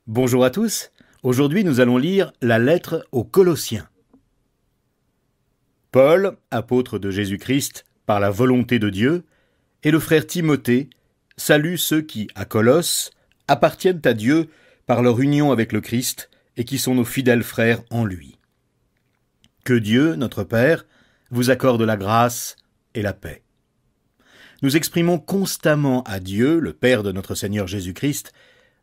Bonjour à tous, aujourd'hui nous allons lire la lettre aux Colossiens. Paul, apôtre de Jésus-Christ, par la volonté de Dieu, et le frère Timothée saluent ceux qui, à Colosse, appartiennent à Dieu par leur union avec le Christ et qui sont nos fidèles frères en lui. Que Dieu, notre Père, vous accorde la grâce et la paix. Nous exprimons constamment à Dieu, le Père de notre Seigneur Jésus-Christ,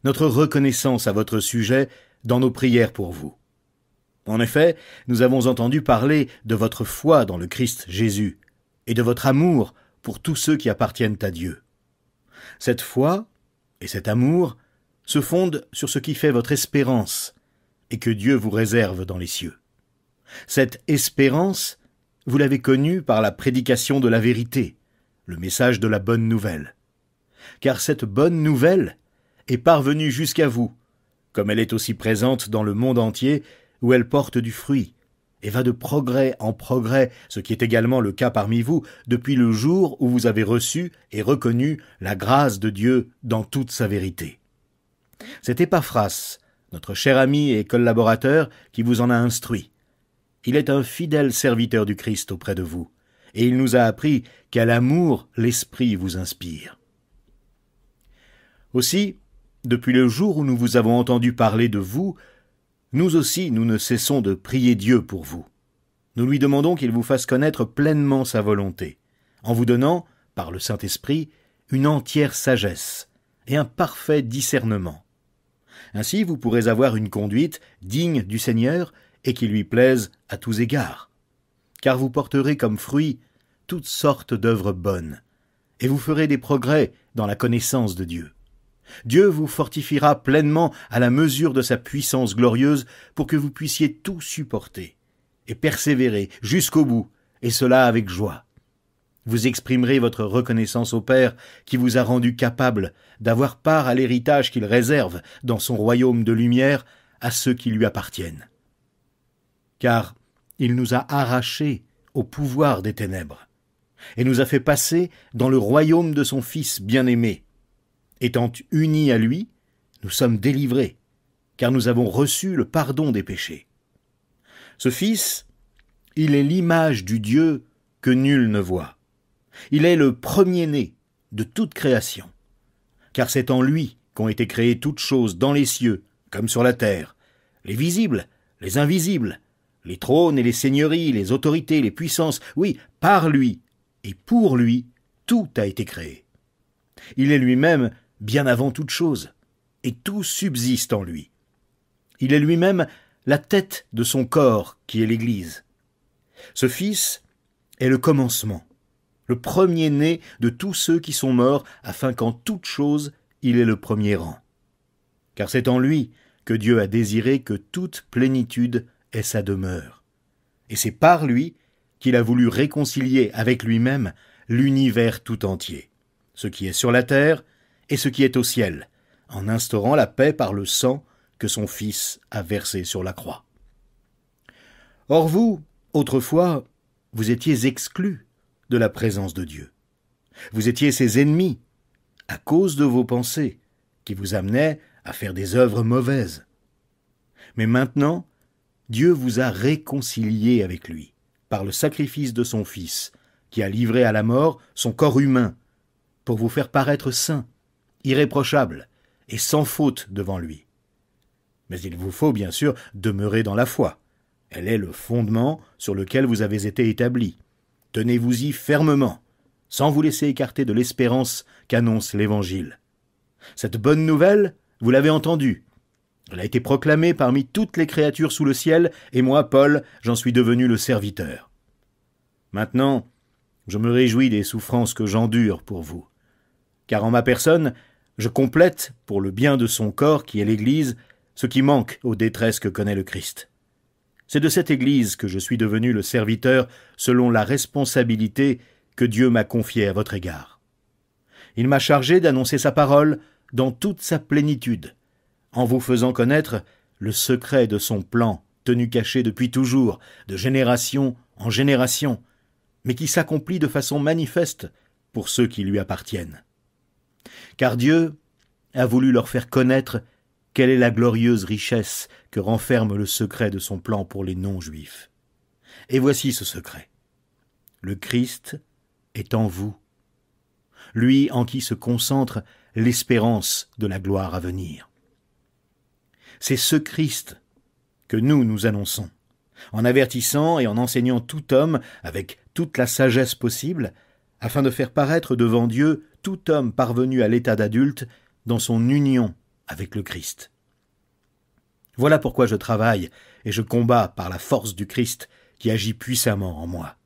notre reconnaissance à votre sujet dans nos prières pour vous. En effet, nous avons entendu parler de votre foi dans le Christ Jésus et de votre amour pour tous ceux qui appartiennent à Dieu. Cette foi et cet amour se fondent sur ce qui fait votre espérance et que Dieu vous réserve dans les cieux. Cette espérance, vous l'avez connue par la prédication de la vérité, le message de la bonne nouvelle. Car cette bonne nouvelle est parvenue jusqu'à vous, comme elle est aussi présente dans le monde entier où elle porte du fruit, et va de progrès en progrès, ce qui est également le cas parmi vous, depuis le jour où vous avez reçu et reconnu la grâce de Dieu dans toute sa vérité. C'est Épaphras, notre cher ami et collaborateur, qui vous en a instruit. Il est un fidèle serviteur du Christ auprès de vous, et il nous a appris quel amour l'Esprit vous inspire. Aussi, depuis le jour où nous vous avons entendu parler de vous, nous aussi nous ne cessons de prier Dieu pour vous. Nous lui demandons qu'il vous fasse connaître pleinement sa volonté, en vous donnant, par le Saint-Esprit, une entière sagesse et un parfait discernement. Ainsi vous pourrez avoir une conduite digne du Seigneur et qui lui plaise à tous égards. Car vous porterez comme fruit toutes sortes d'œuvres bonnes, et vous ferez des progrès dans la connaissance de Dieu. Dieu vous fortifiera pleinement à la mesure de sa puissance glorieuse pour que vous puissiez tout supporter et persévérer jusqu'au bout, et cela avec joie. Vous exprimerez votre reconnaissance au Père qui vous a rendu capable d'avoir part à l'héritage qu'il réserve dans son royaume de lumière à ceux qui lui appartiennent. Car il nous a arrachés au pouvoir des ténèbres et nous a fait passer dans le royaume de son Fils bien-aimé. Étant unis à lui, nous sommes délivrés, car nous avons reçu le pardon des péchés. Ce Fils, il est l'image du Dieu que nul ne voit. Il est le premier-né de toute création, car c'est en lui qu'ont été créées toutes choses dans les cieux comme sur la terre, les visibles, les invisibles, les trônes et les seigneuries, les autorités, les puissances. Oui, par lui et pour lui, tout a été créé. Il est lui-même bien avant toute chose, et tout subsiste en lui. Il est lui-même la tête de son corps qui est l'Église. Ce Fils est le commencement, le premier-né de tous ceux qui sont morts, afin qu'en toute chose il ait le premier rang. Car c'est en lui que Dieu a désiré que toute plénitude ait sa demeure. Et c'est par lui qu'il a voulu réconcilier avec lui-même l'univers tout entier, ce qui est sur la terre et ce qui est au ciel, en instaurant la paix par le sang que son Fils a versé sur la croix. Or vous, autrefois, vous étiez exclus de la présence de Dieu. Vous étiez ses ennemis, à cause de vos pensées, qui vous amenaient à faire des œuvres mauvaises. Mais maintenant, Dieu vous a réconciliés avec lui, par le sacrifice de son Fils, qui a livré à la mort son corps humain, pour vous faire paraître saints, irréprochables et sans faute devant lui. Mais il vous faut bien sûr demeurer dans la foi. Elle est le fondement sur lequel vous avez été établis. Tenez-vous-y fermement, sans vous laisser écarter de l'espérance qu'annonce l'Évangile. Cette bonne nouvelle, vous l'avez entendue. Elle a été proclamée parmi toutes les créatures sous le ciel, et moi, Paul, j'en suis devenu le serviteur. Maintenant, je me réjouis des souffrances que j'endure pour vous. Car en ma personne, je complète, pour le bien de son corps qui est l'Église, ce qui manque aux détresses que connaît le Christ. C'est de cette Église que je suis devenu le serviteur selon la responsabilité que Dieu m'a confiée à votre égard. Il m'a chargé d'annoncer sa parole dans toute sa plénitude, en vous faisant connaître le secret de son plan tenu caché depuis toujours, de génération en génération, mais qui s'accomplit de façon manifeste pour ceux qui lui appartiennent. Car Dieu a voulu leur faire connaître quelle est la glorieuse richesse que renferme le secret de son plan pour les non-juifs. Et voici ce secret. Le Christ est en vous, lui en qui se concentre l'espérance de la gloire à venir. C'est ce Christ que nous annonçons, en avertissant et en enseignant tout homme avec toute la sagesse possible, afin de faire paraître devant Dieu tout homme parvenu à l'état d'adulte dans son union avec le Christ. Voilà pourquoi je travaille et je combats par la force du Christ qui agit puissamment en moi.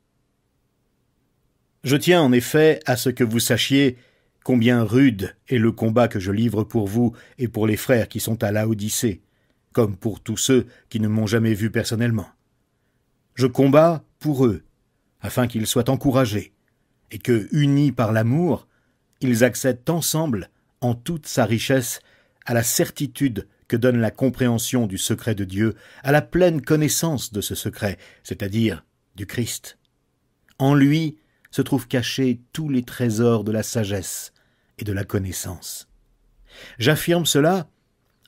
Je tiens en effet à ce que vous sachiez combien rude est le combat que je livre pour vous et pour les frères qui sont à Laodicée, comme pour tous ceux qui ne m'ont jamais vu personnellement. Je combats pour eux, afin qu'ils soient encouragés, et que, unis par l'amour, ils accèdent ensemble, en toute sa richesse, à la certitude que donne la compréhension du secret de Dieu, à la pleine connaissance de ce secret, c'est-à-dire du Christ. En lui se trouvent cachés tous les trésors de la sagesse et de la connaissance. J'affirme cela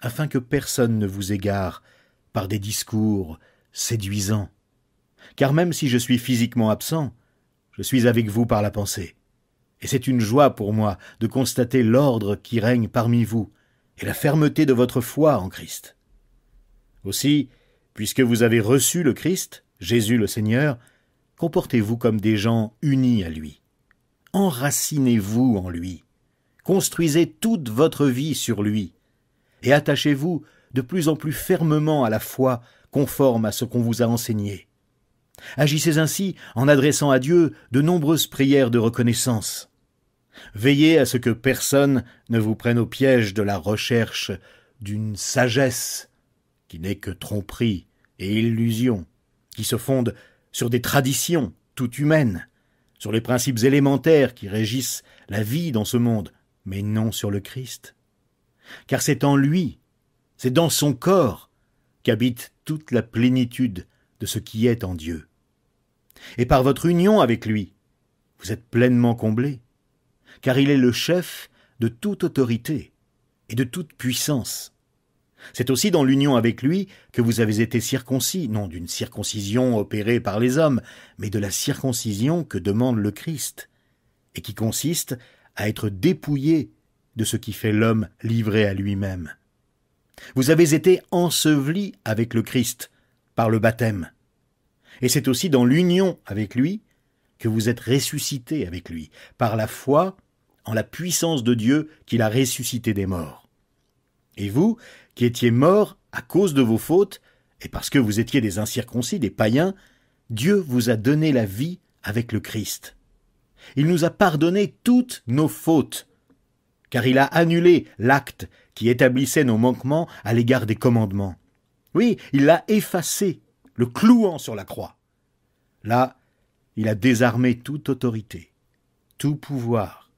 afin que personne ne vous égare par des discours séduisants, car même si je suis physiquement absent, je suis avec vous par la pensée, et c'est une joie pour moi de constater l'ordre qui règne parmi vous et la fermeté de votre foi en Christ. Aussi, puisque vous avez reçu le Christ, Jésus le Seigneur, comportez-vous comme des gens unis à lui. Enracinez-vous en lui, construisez toute votre vie sur lui, et attachez-vous de plus en plus fermement à la foi conforme à ce qu'on vous a enseigné. Agissez ainsi en adressant à Dieu de nombreuses prières de reconnaissance. Veillez à ce que personne ne vous prenne au piège de la recherche d'une sagesse qui n'est que tromperie et illusion, qui se fonde sur des traditions toutes humaines, sur les principes élémentaires qui régissent la vie dans ce monde, mais non sur le Christ. Car c'est en lui, c'est dans son corps qu'habite toute la plénitude de ce qui est en Dieu. Et par votre union avec lui, vous êtes pleinement comblés, car il est le chef de toute autorité et de toute puissance. C'est aussi dans l'union avec lui que vous avez été circoncis, non d'une circoncision opérée par les hommes, mais de la circoncision que demande le Christ, et qui consiste à être dépouillé de ce qui fait l'homme livré à lui-même. Vous avez été ensevelis avec le Christ par le baptême, et c'est aussi dans l'union avec lui que vous êtes ressuscités avec lui, par la foi en la puissance de Dieu qui l'a ressuscité des morts. Et vous, qui étiez morts à cause de vos fautes, et parce que vous étiez des incirconcis, des païens, Dieu vous a donné la vie avec le Christ. Il nous a pardonné toutes nos fautes, car il a annulé l'acte qui établissait nos manquements à l'égard des commandements. Oui, il l'a effacé, le clouant sur la croix. Là, il a désarmé toute autorité, tout pouvoir,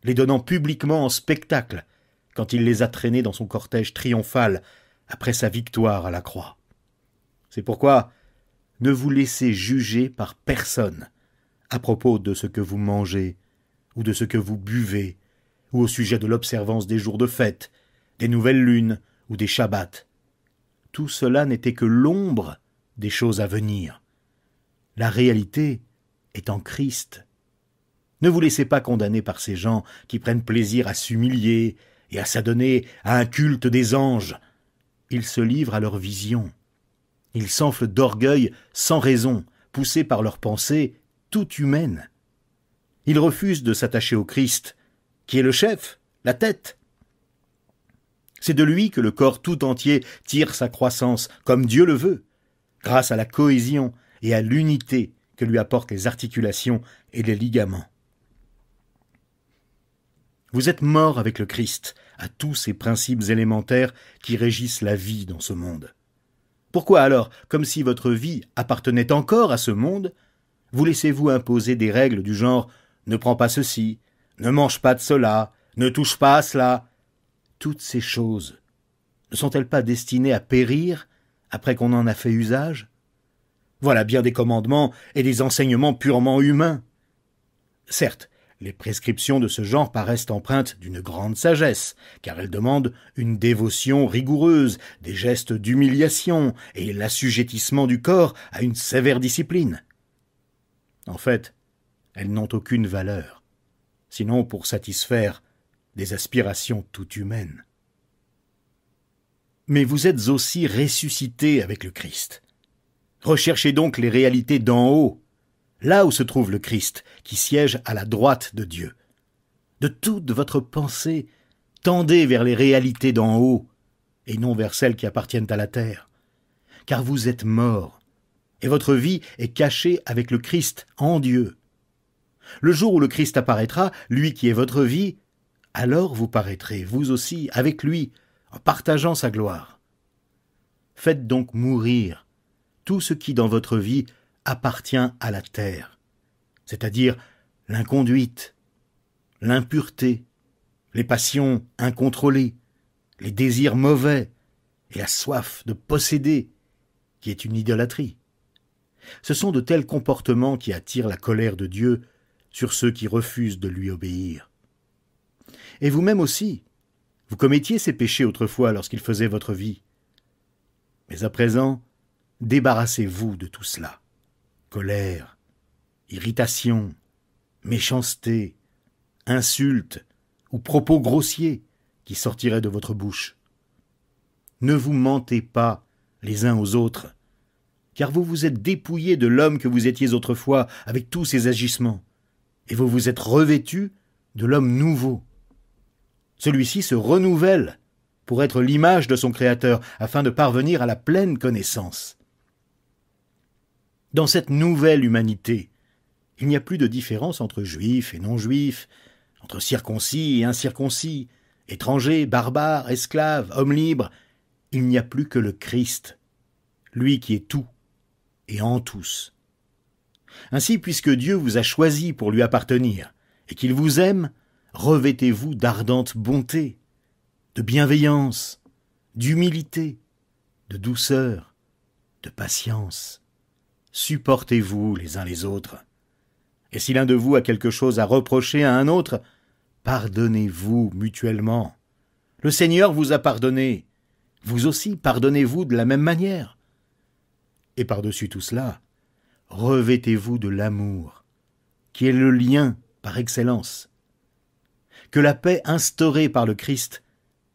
les donnant publiquement en spectacle quand il les a traînés dans son cortège triomphal après sa victoire à la croix. C'est pourquoi ne vous laissez juger par personne à propos de ce que vous mangez ou de ce que vous buvez ou au sujet de l'observance des jours de fête, des nouvelles lunes ou des shabbats. Tout cela n'était que l'ombre des choses à venir. La réalité est en Christ. Ne vous laissez pas condamner par ces gens qui prennent plaisir à s'humilier et à s'adonner à un culte des anges. Ils se livrent à leur vision. Ils s'enflent d'orgueil sans raison, poussés par leurs pensées toutes humaines. Ils refusent de s'attacher au Christ, qui est le chef, la tête. C'est de lui que le corps tout entier tire sa croissance, comme Dieu le veut, grâce à la cohésion et à l'unité que lui apportent les articulations et les ligaments. Vous êtes morts avec le Christ à tous ces principes élémentaires qui régissent la vie dans ce monde. Pourquoi alors, comme si votre vie appartenait encore à ce monde, vous laissez-vous imposer des règles du genre « ne prends pas ceci, ne mange pas de cela, ne touche pas à cela ». Toutes ces choses ne sont-elles pas destinées à périr après qu'on en a fait usage? Voilà bien des commandements et des enseignements purement humains. Certes, Les prescriptions de ce genre paraissent empreintes d'une grande sagesse, car elles demandent une dévotion rigoureuse, des gestes d'humiliation et l'assujettissement du corps à une sévère discipline. En fait, elles n'ont aucune valeur, sinon pour satisfaire des aspirations tout humaines. Mais vous êtes aussi ressuscités avec le Christ. Recherchez donc les réalités d'en haut, là où se trouve le Christ, qui siège à la droite de Dieu. De toute votre pensée, tendez vers les réalités d'en haut, et non vers celles qui appartiennent à la terre. Car vous êtes morts, et votre vie est cachée avec le Christ en Dieu. Le jour où le Christ apparaîtra, lui qui est votre vie, alors vous paraîtrez, vous aussi, avec lui, en partageant sa gloire. Faites donc mourir tout ce qui dans votre vie appartient à la terre, c'est-à-dire l'inconduite, l'impureté, les passions incontrôlées, les désirs mauvais et la soif de posséder, qui est une idolâtrie. Ce sont de tels comportements qui attirent la colère de Dieu sur ceux qui refusent de lui obéir. Et vous-même aussi, vous commettiez ces péchés autrefois lorsqu'ils faisaient votre vie. Mais à présent, débarrassez-vous de tout cela. Colère, irritation, méchanceté, insultes ou propos grossiers qui sortiraient de votre bouche. Ne vous mentez pas les uns aux autres, car vous vous êtes dépouillés de l'homme que vous étiez autrefois avec tous ses agissements, et vous vous êtes revêtus de l'homme nouveau. Celui-ci se renouvelle pour être l'image de son Créateur, afin de parvenir à la pleine connaissance. Dans cette nouvelle humanité, il n'y a plus de différence entre juifs et non-juifs, entre circoncis et incirconcis, étrangers, barbares, esclaves, hommes libres. Il n'y a plus que le Christ, lui qui est tout et en tous. Ainsi, puisque Dieu vous a choisi pour lui appartenir et qu'il vous aime, revêtez-vous d'ardente bonté, de bienveillance, d'humilité, de douceur, de patience. Supportez-vous les uns les autres. Et si l'un de vous a quelque chose à reprocher à un autre, pardonnez-vous mutuellement. Le Seigneur vous a pardonné. Vous aussi pardonnez-vous de la même manière. Et par-dessus tout cela, revêtez-vous de l'amour, qui est le lien par excellence. Que la paix instaurée par le Christ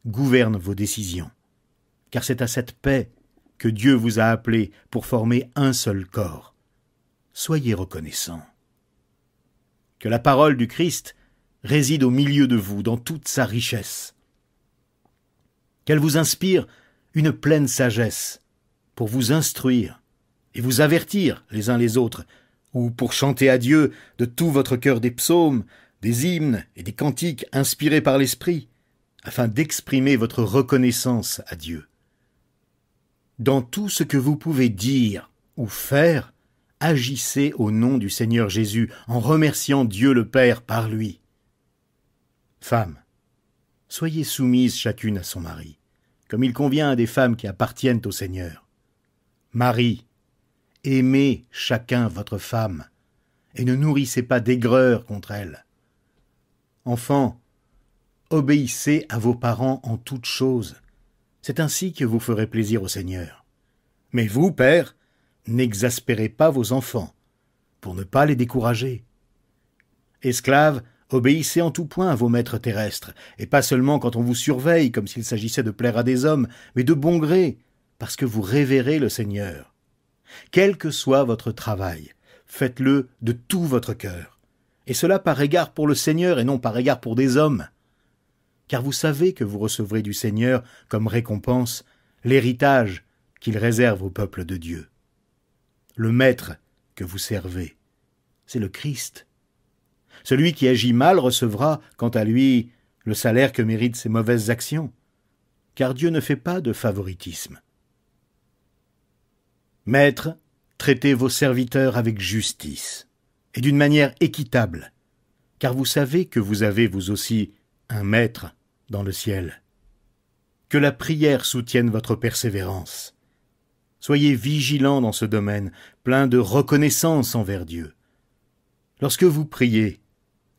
gouverne vos décisions, car c'est à cette paix que Dieu vous a appelé pour former un seul corps. Soyez reconnaissants. Que la parole du Christ réside au milieu de vous dans toute sa richesse. Qu'elle vous inspire une pleine sagesse pour vous instruire et vous avertir les uns les autres, ou pour chanter à Dieu de tout votre cœur des psaumes, des hymnes et des cantiques inspirés par l'Esprit, afin d'exprimer votre reconnaissance à Dieu. Dans tout ce que vous pouvez dire ou faire, agissez au nom du Seigneur Jésus, en remerciant Dieu le Père par lui. Femmes, soyez soumises chacune à son mari, comme il convient à des femmes qui appartiennent au Seigneur. Maris, aimez chacun votre femme, et ne nourrissez pas d'aigreur contre elle. Enfants, obéissez à vos parents en toutes choses. C'est ainsi que vous ferez plaisir au Seigneur. Mais vous, pères, n'exaspérez pas vos enfants, pour ne pas les décourager. Esclaves, obéissez en tout point à vos maîtres terrestres, et pas seulement quand on vous surveille, comme s'il s'agissait de plaire à des hommes, mais de bon gré, parce que vous révérez le Seigneur. Quel que soit votre travail, faites-le de tout votre cœur, et cela par égard pour le Seigneur et non par égard pour des hommes. Car vous savez que vous recevrez du Seigneur, comme récompense, l'héritage qu'il réserve au peuple de Dieu. Le Maître que vous servez, c'est le Christ. Celui qui agit mal recevra, quant à lui, le salaire que méritent ses mauvaises actions, car Dieu ne fait pas de favoritisme. Maîtres, traitez vos serviteurs avec justice, et d'une manière équitable, car vous savez que vous avez vous aussi un Maître dans le ciel. Que la prière soutienne votre persévérance. Soyez vigilants dans ce domaine, plein de reconnaissance envers Dieu. Lorsque vous priez,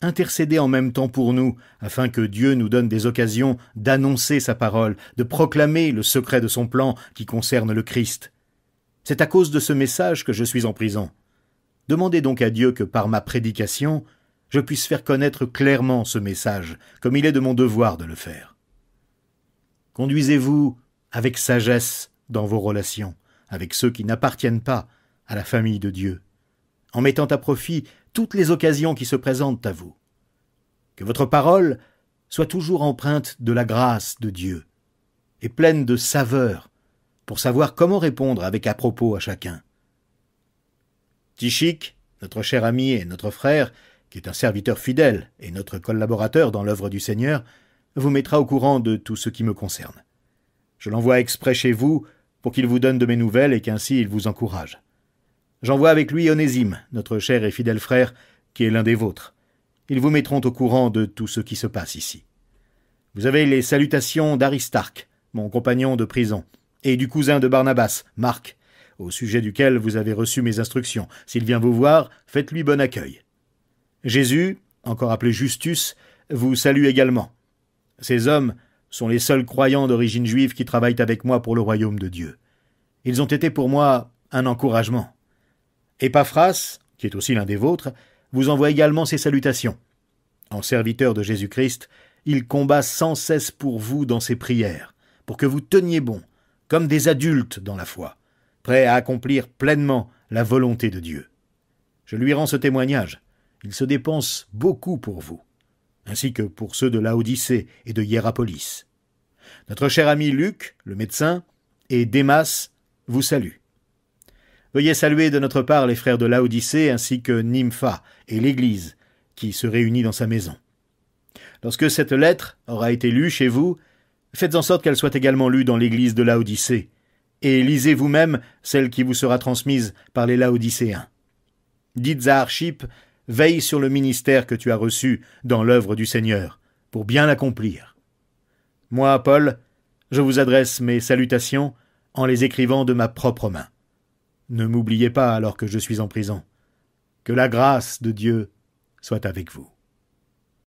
intercédez en même temps pour nous, afin que Dieu nous donne des occasions d'annoncer sa parole, de proclamer le secret de son plan qui concerne le Christ. C'est à cause de ce message que je suis en prison. Demandez donc à Dieu que par ma prédication, je puisse faire connaître clairement ce message, comme il est de mon devoir de le faire. Conduisez-vous avec sagesse dans vos relations, avec ceux qui n'appartiennent pas à la famille de Dieu, en mettant à profit toutes les occasions qui se présentent à vous. Que votre parole soit toujours empreinte de la grâce de Dieu et pleine de saveur pour savoir comment répondre avec à-propos à chacun. Tychik, notre cher ami et notre frère, qui est un serviteur fidèle et notre collaborateur dans l'œuvre du Seigneur, vous mettra au courant de tout ce qui me concerne. Je l'envoie exprès chez vous pour qu'il vous donne de mes nouvelles et qu'ainsi il vous encourage. J'envoie avec lui Onésime, notre cher et fidèle frère, qui est l'un des vôtres. Ils vous mettront au courant de tout ce qui se passe ici. Vous avez les salutations d'Aristarque, mon compagnon de prison, et du cousin de Barnabas, Marc, au sujet duquel vous avez reçu mes instructions. S'il vient vous voir, faites-lui bon accueil. Jésus, encore appelé Justus, vous salue également. Ces hommes sont les seuls croyants d'origine juive qui travaillent avec moi pour le royaume de Dieu. Ils ont été pour moi un encouragement. Épaphras, qui est aussi l'un des vôtres, vous envoie également ses salutations. En serviteur de Jésus-Christ, il combat sans cesse pour vous dans ses prières, pour que vous teniez bon, comme des adultes dans la foi, prêts à accomplir pleinement la volonté de Dieu. Je lui rends ce témoignage. Il se dépense beaucoup pour vous, ainsi que pour ceux de Laodicée et de Hiérapolis. Notre cher ami Luc, le médecin, et Démas vous saluent. Veuillez saluer de notre part les frères de Laodicée ainsi que Nympha et l'Église qui se réunit dans sa maison. Lorsque cette lettre aura été lue chez vous, faites en sorte qu'elle soit également lue dans l'Église de Laodicée, et lisez vous-même celle qui vous sera transmise par les Laodicéens. Dites à Archippe, veille sur le ministère que tu as reçu dans l'œuvre du Seigneur, pour bien l'accomplir. Moi, Paul, je vous adresse mes salutations en les écrivant de ma propre main. Ne m'oubliez pas alors que je suis en prison. Que la grâce de Dieu soit avec vous.